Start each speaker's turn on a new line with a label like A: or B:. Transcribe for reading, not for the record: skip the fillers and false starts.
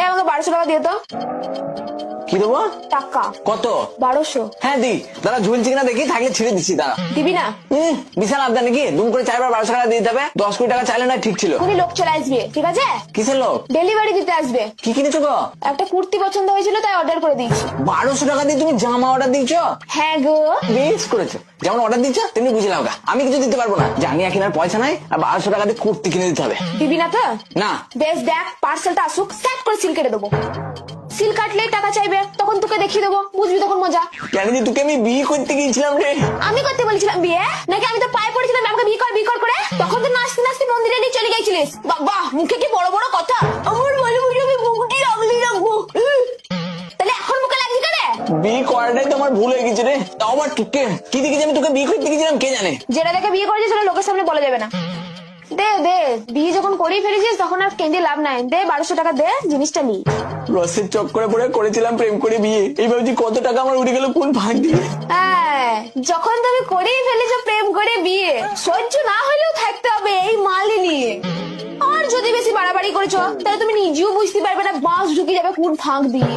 A: আমাকে 1200 টাকা দিয়ে তো।
B: কি দেবো?
A: টাকা
B: কত?
A: 1200।
B: হ্যাঁ দি, দাঁড়া ঝুলছি কিনা দেখি, থাকলে ছিঁড়ে দিচ্ছি দাঁড়া।
A: দিবি না?
B: বিশাল আবদার নাকি? দুম করে 4 বার 1200 টাকা দিয়ে দিতে হবে? 10 কোটি টাকা চাইলে না ঠিক ছিল।
A: কোন লোক চলে আসবে, ঠিক আছে?
B: কিসের লোক?
A: ডেলিভারি দিতে আসবে।
B: কি কিনেছো গো?
A: একটা কুর্তি পছন্দ হয়েছিল তাই অর্ডার করে দিয়েছি।
B: 1200 টাকা দিয়ে তুমি জামা অর্ডার দিচ্ছো?
A: হ্যাঁ গো।
B: বেশ করেছো, যেমন অর্ডার দিচ্ছ তেমনি বুঝে লাও গা। আমি কিছু দিতে পারবো না, জানিয়া কেনার পয়সা নাই, আর 1200 টাকা দিয়ে কুর্তি কিনে দিতে হবে।
A: দিবি না তো?
B: না।
A: বেশ দেখ, পার্সেলটা আসুক, সেট করে সিল কেটে দেবো। সিল কাটলে টাকা চাইবে, তখন তোকে দেখিয়ে দেবো, বুঝবি তখন মজা।
B: কেন যে তোকে আমি বিয়ে করতে গিয়েছিলাম রে।
A: আমি করতে বলেছিলাম বিয়ে, নাকি আমি তো পায়ে পড়েছিলাম আমাকে বিয়ে কর করে? তখন তো নাচতে নাচতে মন্দিরে নিয়ে চলে গেছিলিস। বাবা, মুখে কি বড় বড় কথা। আমার বলে বুঝে আমি মুখটি আগলি রাখবো। তাহলে এখন মুখে লাগছে কেন?
B: বিয়ে করাটাই তো আমার ভুল হয়ে গেছে রে। তাও আবার তোকে কি দেখি যে আমি তোকে বিয়ে করতে গেছিলাম কে জানে।
A: যেটা দেখে বিয়ে করেছিস সেটা লোকের সামনে বলা যাবে না। দে দে, বিয়ে যখন করেই ফেলেছিস তখন আর কেঁদে লাভ নাই। দে 1200 টাকা দে, জিনিসটা নি।
B: রসের চক্করে পড়ে করেছিলাম প্রেম করে বিয়ে, এই ভাবছি কত টাকা আমার উঠে গেল কোন ভাগ দিয়ে।
A: হ্যাঁ, যখন তুমি করেই ফেলেছো প্রেম করে বিয়ে, সহ্য না হলেও থাকতে হবে এই মালি নিয়ে। আর যদি বেশি বাড়াবাড়ি করেছো তাহলে তুমি নিজেও বুঝতে পারবে না বাঁশ ঢুকে যাবে কোন ফাঁক দিয়ে।